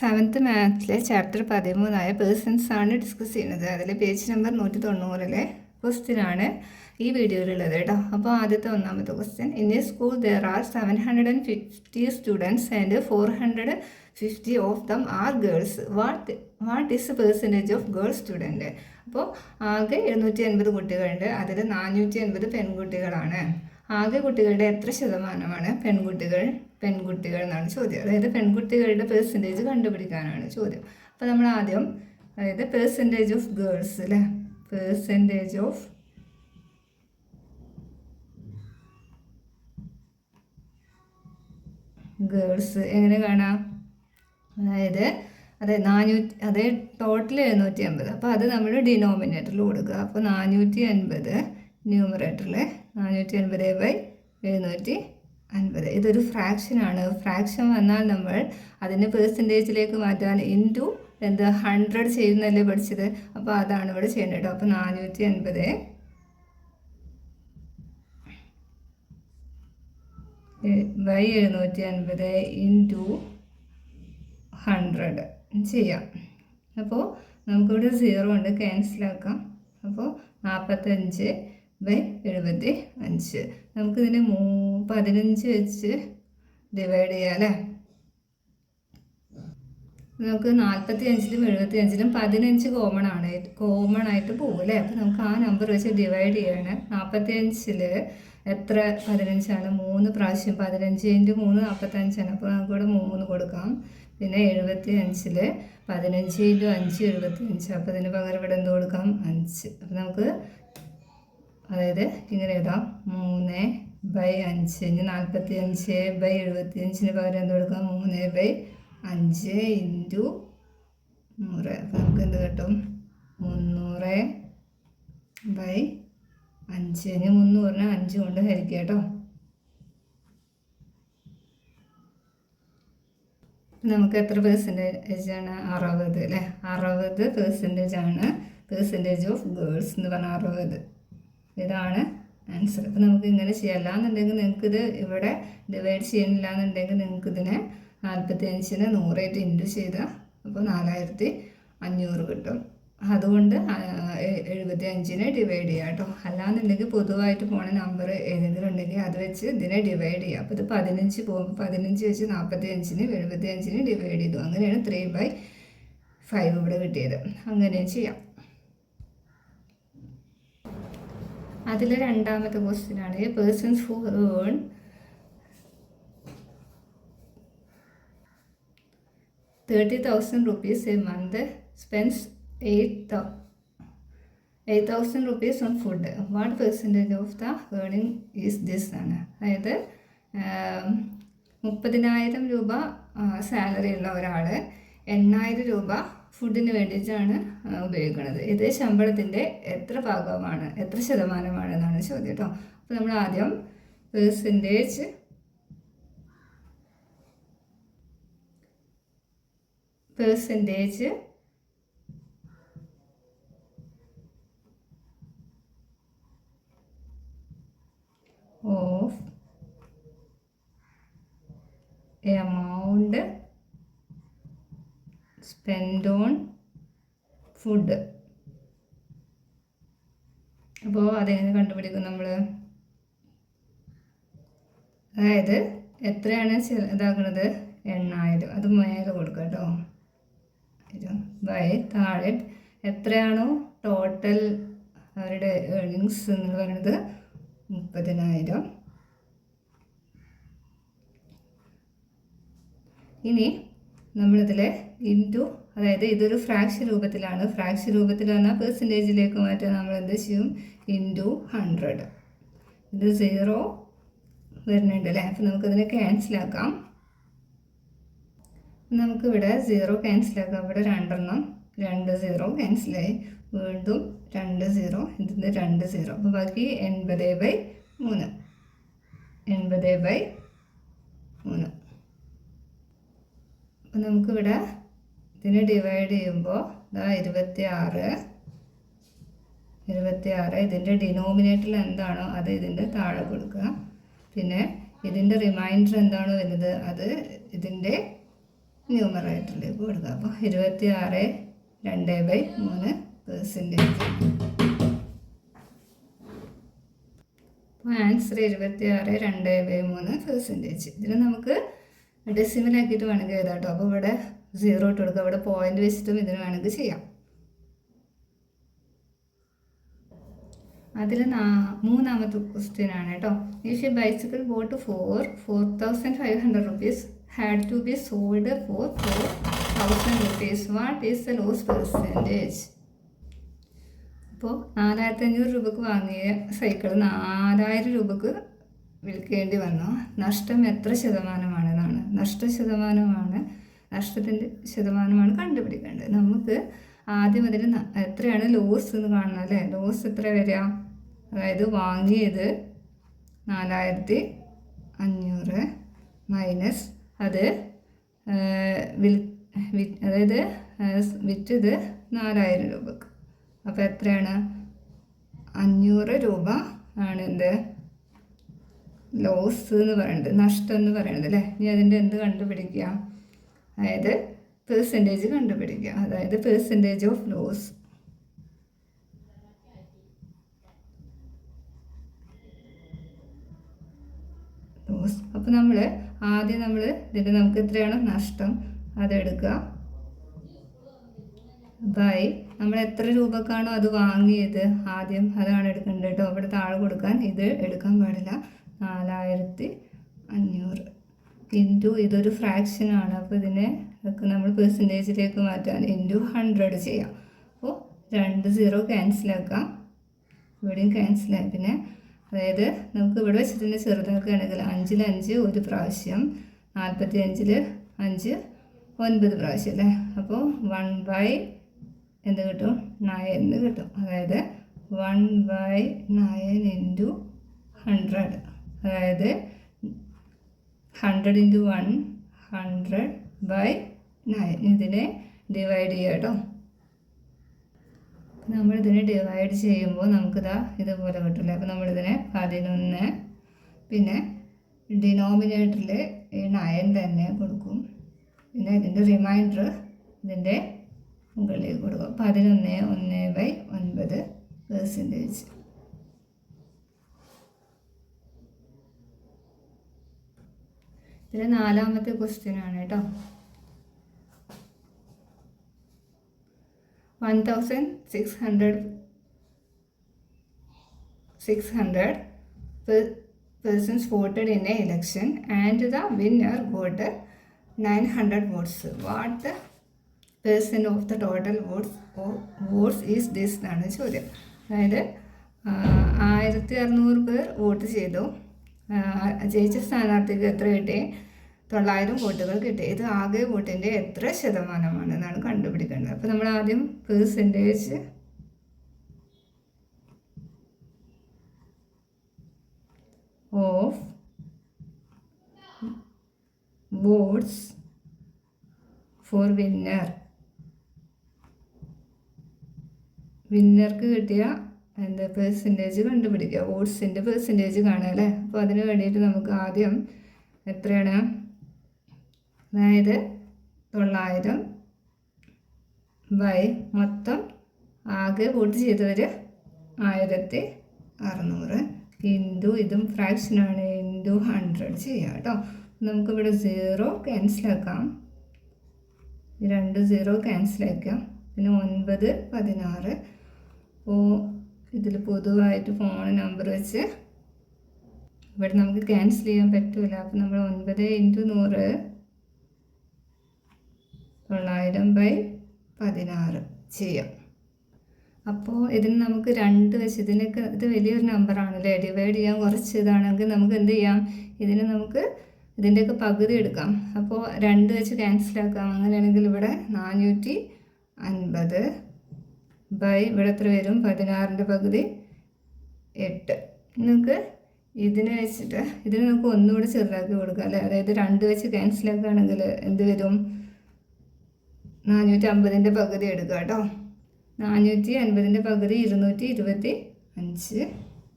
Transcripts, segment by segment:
Seventh മാത്സിലെ chapter 13 persons ആണ് discuss ചെയ്യുന്നത്. അതിൽ പേജ് നമ്പർ 190 ക്വസ്റ്റ്യനാണ് ഈ വീഡിയോയിലുള്ളത് കേട്ടോ. അപ്പോൾ ആദ്യത്തെ ഒന്നാമത്തെ question, in A school there are 750 students and 450 of them are girls. What is percentage of girls student? അപ്പോൾ ആകെ 750 കുട്ടികളുണ്ട്, അതിൽ 480 പെൺകുട്ടികളാണ്. ആകെ കുട്ടികളുടെ എത്ര ശതമാനമാണ് പെൺകുട്ടികൾ എന്നാണ് ചോദ്യം. അതായത് പെൺകുട്ടികളുടെ പെർസെൻറ്റേജ് കണ്ടുപിടിക്കാനാണ് ചോദ്യം. അപ്പോൾ നമ്മൾ ആദ്യം പെർസെൻറ്റേജ് ഓഫ് ഗേൾസ് അല്ലേ, പെർസെൻറ്റേജ് ഓഫ് ഗേൾസ് എങ്ങനെ കാണാം? അതെ ടോട്ടൽ 750. അപ്പോൾ അത് നമ്മൾ ഡിനോമിനേറ്ററിൽ കൊടുക്കുക. അപ്പോൾ 450 ന്യൂമറേറ്ററിൽ 450/750. ഇതൊരു ഫ്രാക്ഷനാണ്. ഫ്രാക്ഷൻ വന്നാൽ നമ്മൾ അതിനെ പെർസെൻറ്റേജിലേക്ക് മാറ്റാൻ ഇൻറ്റു 100 ചെയ്യുന്നല്ലേ പഠിച്ചത്. അപ്പോൾ അതാണ് ഇവിടെ ചെയ്യേണ്ടത് കേട്ടോ. അപ്പോൾ 450/750 ഇൻറ്റു 100 ചെയ്യാം. അപ്പോൾ നമുക്കിവിടെ 0 ഉണ്ട്, ക്യാൻസലാക്കാം. അപ്പോൾ 45/75. നമുക്കിതിനെ 15 വെച്ച് ഡിവൈഡ് ചെയ്യാം അല്ലേ. നമുക്ക് 45ലും 75ലും 15 കോമൺ ആയിട്ട് പോകും അല്ലേ. അപ്പോൾ നമുക്ക് ആ നമ്പർ വെച്ച് ഡിവൈഡ് ചെയ്യാണ്. 45ൽ എത്ര 15ആണ്? 3 പ്രാവശ്യം 15 × 3 45ആണ്. അപ്പോൾ നമുക്കിവിടെ 3 കൊടുക്കാം. പിന്നെ 75ൽ 15 × 5 75. അപ്പോൾ ഇതിന് പകരം ഇവിടെ എന്ത് കൊടുക്കാം? 5. അപ്പോൾ നമുക്ക് അതായത് ഇങ്ങനെ എഴുതാം, 3/5. ഇനി 45/75 പകരം എന്ത് കൊടുക്കാം? 3/5 ഇൻറ്റു 100. അപ്പോൾ നമുക്ക് എന്ത് കിട്ടും? 300/5. ഇനി 300 5 കൊണ്ട് ഹരിക്കുക കേട്ടോ. നമുക്ക് എത്ര പെർസെൻറ്റേജാണ്? 60 അല്ലേ. 60% ആണ് പെർസെൻറ്റേജ് ഓഫ് ഗേൾസ് എന്ന് പറഞ്ഞാൽ 60. ഇതാണ് ആൻസർ. അപ്പോൾ നമുക്ക് ഇങ്ങനെ ചെയ്യാം. അല്ലാന്നുണ്ടെങ്കിൽ നിങ്ങൾക്കിത് ഇവിടെ ഡിവൈഡ് ചെയ്യുന്നില്ല എന്നുണ്ടെങ്കിൽ നിങ്ങൾക്കിതിനെ 45നെ 100 ഇൻറ്റു ചെയ്താൽ അപ്പോൾ 4500 കിട്ടും. അതുകൊണ്ട് 75നെ ഡിവൈഡ് ചെയ്യാം കേട്ടോ. അല്ലാന്നുണ്ടെങ്കിൽ പൊതുവായിട്ട് പോണ നമ്പർ ഏതെങ്കിലും ഉണ്ടെങ്കിൽ അത് വെച്ച് ഇതിനെ ഡിവൈഡ് ചെയ്യാം. അപ്പോൾ ഇത് 15 പോകുമ്പോൾ 15 വെച്ച് 45ന് 75ന് ഡിവൈഡ് ചെയ്തു. അങ്ങനെയാണ് 3/5 ഇവിടെ കിട്ടിയത്. അങ്ങനെയും ചെയ്യാം. അതിൽ രണ്ടാമത്തെ ക്വസ്റ്റ്യനാണ്, persons who earn 30,000 rupees a month spends 8,000 rupees on food. What percentage of the earning is this ആണ്. അതായത് 30,000 രൂപ സാലറി ഉള്ള ഒരാൾ 8,000 രൂപ ഫുഡിന് വേണ്ടിയിട്ടാണ് ഉപയോഗിക്കുന്നത്. ഇത് ശമ്പളത്തിൻ്റെ എത്ര ശതമാനമാണ് എന്നാണ് ചോദ്യം കേട്ടോ. അപ്പോൾ നമ്മൾ ആദ്യം percentage of amount spend on food. അപ്പോൾ അതെങ്ങനെ കണ്ടുപിടിക്കും നമ്മൾ? അതായത് എത്രയാണ് ഇതാക്കുന്നത്? 8,000. അത് മേലെ കൊടുക്കുക കേട്ടോ. ബൈ താഴെ എത്രയാണോ ടോട്ടൽ അവരുടെ ഏർണിങ്സ് എന്ന് പറയുന്നത് 30,000. ഇനി നമ്മളിതിൽ ഇൻറ്റു, അതായത് ഇതൊരു ഫ്രാക്ഷൻ രൂപത്തിലാണ്. ഫ്രാക്ഷൻ രൂപത്തിൽ വന്നാൽ പെർസെൻറ്റേജിലേക്ക് മാറ്റാൻ നമ്മൾ എന്ത് ചെയ്യും? ഇൻറ്റു 100. ഇത് 0 വരുന്നുണ്ട് അല്ലേ. അപ്പോൾ നമുക്കതിനെ ക്യാൻസലാക്കാം. നമുക്കിവിടെ 0 ക്യാൻസലാക്കാം. ഇവിടെ 2 0 ക്യാൻസലായി. വീണ്ടും 2 0, ഇതിന് 2 0. അപ്പോൾ ബാക്കി 80/3. 80/3. അപ്പോൾ നമുക്കിവിടെ ഇതിനെ ഡിവൈഡ് ചെയ്യുമ്പോൾ 26. ഇതിൻ്റെ ഡിനോമിനേറ്ററിൽ എന്താണോ അത് ഇതിൻ്റെ താഴെ കൊടുക്കുക. പിന്നെ ഇതിൻ്റെ റിമൈൻഡർ എന്താണോ വരുന്നത് അത് ഇതിൻ്റെ ന്യൂമറേറ്ററിലേക്ക് കൊടുക്കുക. അപ്പോൾ 26.2/3%. അപ്പോൾ ആൻസർ 26.2/3%. ഇതിന് നമുക്ക് ഡെസിമലാക്കിയിട്ട് വേണമെങ്കിൽ എഴുതാം കേട്ടോ. അപ്പോൾ ഇവിടെ 0 ഇട്ട് കൊടുക്കുക. ഇവിടെ പോയിന്റ് വെച്ചിട്ടും ഇതിന് വേണമെങ്കിൽ ചെയ്യാം. അതിൽ മൂന്നാമത്തെ ക്വസ്റ്റ്യൻ ആണ് കേട്ടോ. If a bicycle bought for 4,500 rupees had to be sold for 4,000 rupees, what is the loss percentage? അപ്പോൾ 4,500 രൂപക്ക് വാങ്ങിയ സൈക്കിൾ 4,000 രൂപക്ക് വിൽക്കേണ്ടി വന്നു. നഷ്ടം എത്ര ശതമാനമാണെന്നാണ്. നഷ്ടത്തിൻ്റെ ശതമാനമാണ് കണ്ടുപിടിക്കേണ്ടത്. നമുക്ക് ആദ്യം അതിൽ എത്രയാണ് ലോസ് എന്ന് കാണണം അല്ലേ. ലോസ് എത്ര വരിക? അതായത് വാങ്ങിയത് 4,500 മൈനസ് അത് അതായത് വിറ്റത് 4,000 രൂപക്ക്. അപ്പോൾ എത്രയാണ്? 500 രൂപ ആണ് എന്ത് ലോസ് എന്ന് പറയുന്നത്, നഷ്ടം എന്ന് പറയുന്നത് അല്ലേ. ഇനി അതിൻ്റെ എന്ത് കണ്ടുപിടിക്കുക? അതായത് പെർസെൻറ്റേജ് കണ്ടുപിടിക്കുക. അതായത് പെർസെൻറ്റേജ് ഓഫ് ലോസ്. അപ്പോൾ ആദ്യം ഇതിൻ്റെ നമുക്ക് എത്രയാണ് നഷ്ടം അതെടുക്കുക ബൈ നമ്മൾ എത്ര രൂപക്കാണോ അത് വാങ്ങിയത് ആദ്യം അതാണ് എടുക്കേണ്ടത് കേട്ടോ. അവിടെ താഴെ കൊടുക്കാൻ ഇത് എടുക്കാൻ പാടില്ല. 4,500 ഇൻറ്റു ഇതൊരു ഫ്രാക്ഷനാണ്. അപ്പോൾ ഇതിനെ നമ്മൾ പെർസെൻറ്റേജിലേക്ക് മാറ്റാൻ ഇൻറ്റു 100 ചെയ്യാം. അപ്പോൾ 2 0 ക്യാൻസലാക്കാം. ഇവിടെയും ക്യാൻസലായി. പിന്നെ അതായത് നമുക്ക് ഇവിടെ വെച്ചിട്ട് തന്നെ ചെറുതാക്കുകയാണെങ്കിൽ 5ൽ 5 ഒരു പ്രാവശ്യം, 45ൽ 5 9 പ്രാവശ്യം അല്ലേ. അപ്പോൾ 1/9 എന്ത് കിട്ടും? 9 കിട്ടും. അതായത് 1/9 ഇൻറ്റു 100. അതായത് 100 ഇൻറ്റു 1 100/9. ഇതിനെ ഡിവൈഡ് ചെയ്യുക കേട്ടോ. നമ്മളിതിനെ ഡിവൈഡ് ചെയ്യുമ്പോൾ നമുക്കിതാ ഇതുപോലെ കിട്ടില്ല. അപ്പോൾ നമ്മളിതിനെ 11 പിന്നെ ഡിനോമിനേറ്ററിൽ ഈ 9 തന്നെ കൊടുക്കും. പിന്നെ ഇതിൻ്റെ റിമൈൻഡർ ഇതിൻ്റെ മുകളിലേക്ക് കൊടുക്കും. 11 1/9%. ഇതിൽ നാലാമത്തെ ക്വസ്റ്റ്യൻ ആണ് കേട്ടോ. 1,600 persons voted in an election and the winner got 900 votes. What the percent of the total votes is this എന്നാണ് ചോദ്യം. അതായത് 1,600 പേർ വോട്ട് ചെയ്തു. ജയിച്ച സ്ഥാനാർത്ഥിക്ക് എത്ര കിട്ടി? 900 വോട്ടുകൾ കിട്ടി. ഇത് ആകെ വോട്ടിൻ്റെ എത്ര ശതമാനമാണ് എന്നാണ് കണ്ടുപിടിക്കേണ്ടത്. അപ്പോൾ നമ്മൾ ആദ്യം പെർസെൻറ്റേജ് ഓഫ് വോട്ട്സ് ഫോർ വിന്നർക്ക് കിട്ടിയ എന്താ പെർസെൻറ്റേജ് കണ്ടുപിടിക്കുക. വോട്ട്സിൻ്റെ പെർസെൻറ്റേജ് കാണുക അല്ലേ. അപ്പോൾ അതിന് വേണ്ടിയിട്ട് നമുക്ക് ആദ്യം എത്രയാണ്? അതായത് 900 ബൈ മൊത്തം ആകെ വോട്ട് ചെയ്തവർ 1,600 ഇൻറ്റു ഇതും ഫ്രാക്ഷനാണ് ഇൻറ്റു 100 ചെയ്യാം കേട്ടോ. നമുക്കിവിടെ 0 ക്യാൻസലാക്കാം. 2 0 ക്യാൻസലാക്കാം. പിന്നെ 9 16. അപ്പോൾ ഇതിൽ പൊതുവായിട്ട് ഫോൺ നമ്പർ വെച്ച് ഇവിടെ നമുക്ക് ക്യാൻസൽ ചെയ്യാൻ പറ്റില്ല. അപ്പോൾ നമ്മൾ 9 ഇൻറ്റു 100 900/16 ചെയ്യാം. അപ്പോൾ ഇതിന് നമുക്ക് 2 വെച്ച് ഇതിനൊക്കെ ഇത് വലിയൊരു നമ്പറാണല്ലേ. ഡിവൈഡ് ചെയ്യാൻ കുറച്ച് ഇതാണെങ്കിൽ നമുക്ക് എന്ത് ചെയ്യാം? നമുക്ക് ഇതിൻ്റെയൊക്കെ പകുതി എടുക്കാം. അപ്പോൾ 2 വെച്ച് ക്യാൻസലാക്കാം. അങ്ങനെയാണെങ്കിൽ ഇവിടെ 450 ഇവിടെ എത്ര വരും? 16ൻ്റെ പകുതി 8. നിങ്ങൾക്ക് ഇതിനെ വെച്ചിട്ട് ഇതിന് നമുക്ക് ഒന്നുകൂടെ ചെറുതാക്കി കൊടുക്കാം അല്ലേ. അതായത് 2 വെച്ച് ക്യാൻസലാക്കുകയാണെങ്കിൽ എന്ത് വരും? 450ൻ്റെ പകുതി എടുക്കുക കേട്ടോ. 450ൻ്റെ പകുതി 225.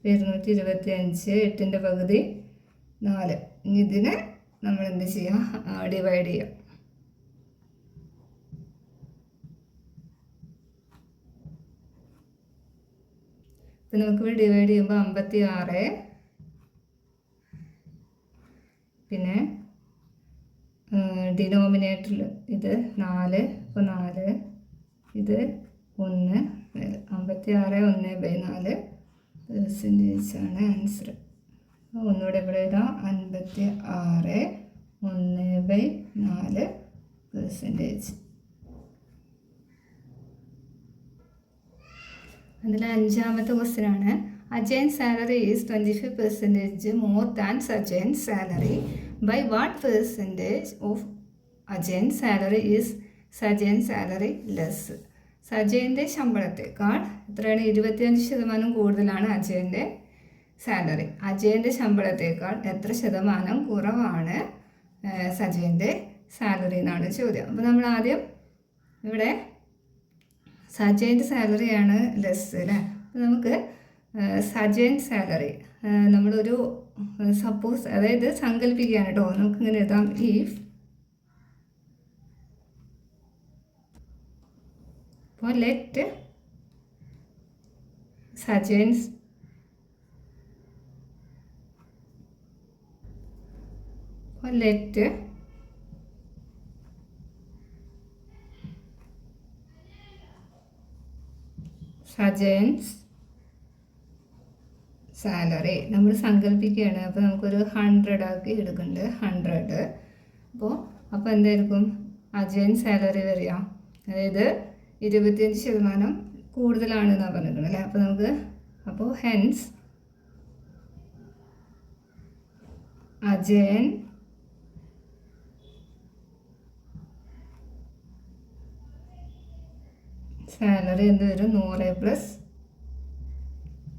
225 8ൻ്റെ പകുതി 4. ഇനി ഇതിനെ നമ്മൾ എന്ത് ചെയ്യാം? ഡിവൈഡ് ചെയ്യാം. അപ്പോൾ നമുക്കിവിടെ ഡിവൈഡ് ചെയ്യുമ്പോൾ 56, പിന്നെ ഡിനോമിനേറ്ററിൽ ഇത് 4, അപ്പോൾ 4, ഇത് 1, 56 1/4% ആൻസർ. ഒന്നുകൂടെ ഇവിടെ ഇതാ 56 1/4%. അതിൽ 5ാമത്തെ ക്വസ്റ്റ്യൻ ആണ്. Ajayan salary is 25% more than Sajayan salary. By what percentage of Ajayan salary is Sajayan salary less? സജയൻ്റെ ശമ്പളത്തേക്കാൾ എത്രയാണ്? 25% കൂടുതലാണ് അജയൻ്റെ സാലറി. അജയൻ്റെ ശമ്പളത്തേക്കാൾ എത്ര ശതമാനം കുറവാണ് സജയൻ്റെ സാലറി എന്നാണ് ചോദ്യം. അപ്പോൾ നമ്മൾ ആദ്യം ഇവിടെ സജയൻ്റെ സാലറിയാണ് ലെസ് അല്ലേ. അപ്പോൾ നമുക്ക് സജയൻ സാലറി നമ്മളൊരു സപ്പോസ്, അതായത് സങ്കല്പിക്കുകയാണ് കേട്ടോ. നമുക്കിങ്ങനെ എഴുതാം, ഇഫ് അപ്പോൾ ലെറ്റ് സജയൻസ് സജയൻസ് സാലറി നമ്മൾ സങ്കല്പിക്കുകയാണ്. അപ്പോൾ നമുക്കൊരു 100 ആക്കി എടുക്കുന്നുണ്ട്, 100. അപ്പോൾ എന്തായിരിക്കും അജയൻ സാലറി വരിക? അതായത് 25% കൂടുതലാണെന്നാണ് പറഞ്ഞിരിക്കുന്നത് അല്ലേ. അപ്പോൾ ഹെൻസ് അജയൻ സാലറി എന്ത് വരും? 100 +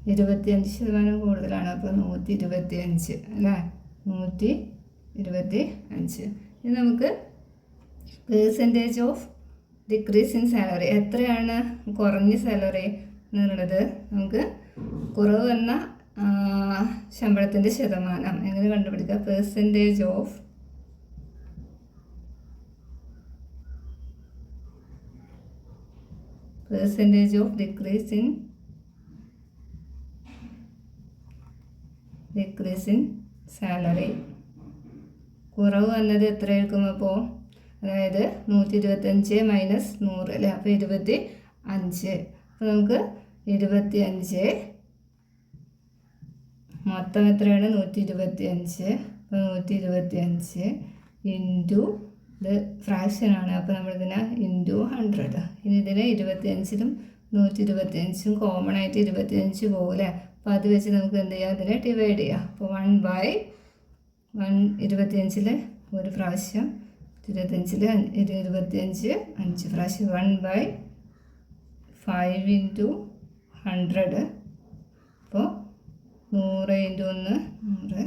25% കൂടുതലാണ്. അപ്പോൾ 125 അല്ലേ, 125. ഇനി നമുക്ക് percentage of decrease in salary, എത്രയാണ് കുറഞ്ഞ സാലറി എന്നുള്ളത് നമുക്ക് കുറവ് വന്ന ശമ്പളത്തിൻ്റെ ശതമാനം എങ്ങനെ കണ്ടുപിടിക്കുക? Percentage of decrease in salary. കുറവ് വന്നത് എത്രയായിരിക്കും? അപ്പോൾ അതായത് 125 - 100 അല്ലേ. അപ്പോൾ 25. അപ്പോൾ നമുക്ക് 25 മൊത്തം എത്രയാണ്? 125. അപ്പോൾ 125 ഇൻറ്റു ഇത് ഫ്രാക്ഷനാണ്. അപ്പോൾ നമ്മളിതിനെ ഇൻറ്റു 100. ഇനി ഇതിനെ 25-ലും 125-ഉം കോമൺ ആയിട്ട് 25 പോകില്ലേ. അപ്പോൾ അത് വെച്ച് നമുക്ക് എന്ത് ചെയ്യാം? ഇതിനെ ഡിവൈഡ് ചെയ്യാം. അപ്പോൾ 1/1 25-ൽ ഒരു പ്രാവശ്യം, 25-ൽ 25 5 പ്രാവശ്യം, 1/5 ഇൻറ്റു 100. അപ്പോൾ 100 ഇൻറ്റു 1 100,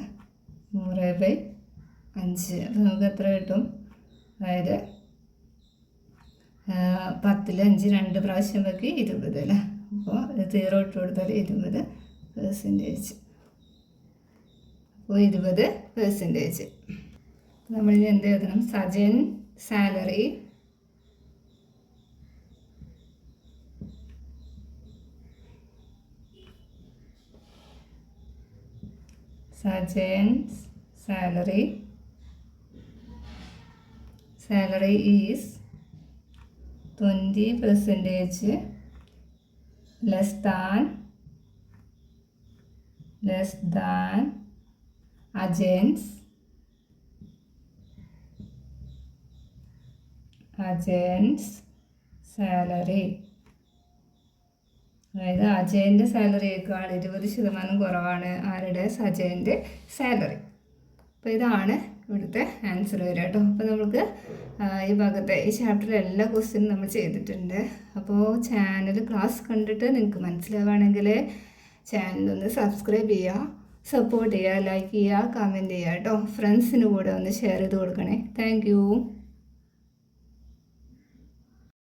100/5. അപ്പോൾ നമുക്ക് എത്ര കിട്ടും? അതായത് 10-ൽ 5 2 പ്രാവശ്യം വെക്കി 20 അല്ലേ. അപ്പോൾ 0 ഇട്ട് കൊടുത്താൽ 20%. അപ്പോൾ 20%. നമ്മളിനി എന്ത് എഴുതണം? Sajayan salary is 20% less than Ajay's salary. അതായത് അജയൻ്റെ സാലറിയേക്കാൾ 20% കുറവാണ് ആരുടെ? സജയൻ്റെ സാലറി. അപ്പോൾ ഇതാണ് ഇവിടുത്തെ ആൻസർ വരിക കേട്ടോ. അപ്പോൾ നമുക്ക് ഈ ഭാഗത്തെ ഈ ചാപ്റ്ററിൽ എല്ലാ ക്വസ്റ്റ്യനും നമ്മൾ ചെയ്തിട്ടുണ്ട്. അപ്പോൾ ചാനൽ ക്ലാസ് കണ്ടിട്ട് നിങ്ങൾക്ക് മനസ്സിലാവുകയാണെങ്കിൽ ചാനലൊന്ന് സബ്സ്ക്രൈബ് ചെയ്യുക, സപ്പോർട്ട് ചെയ്യുക, ലൈക്ക് ചെയ്യുക, കമൻറ്റ് ചെയ്യുക കേട്ടോ. ഫ്രണ്ട്സിന് കൂടെ ഒന്ന് ഷെയർ ചെയ്ത് കൊടുക്കണേ. താങ്ക്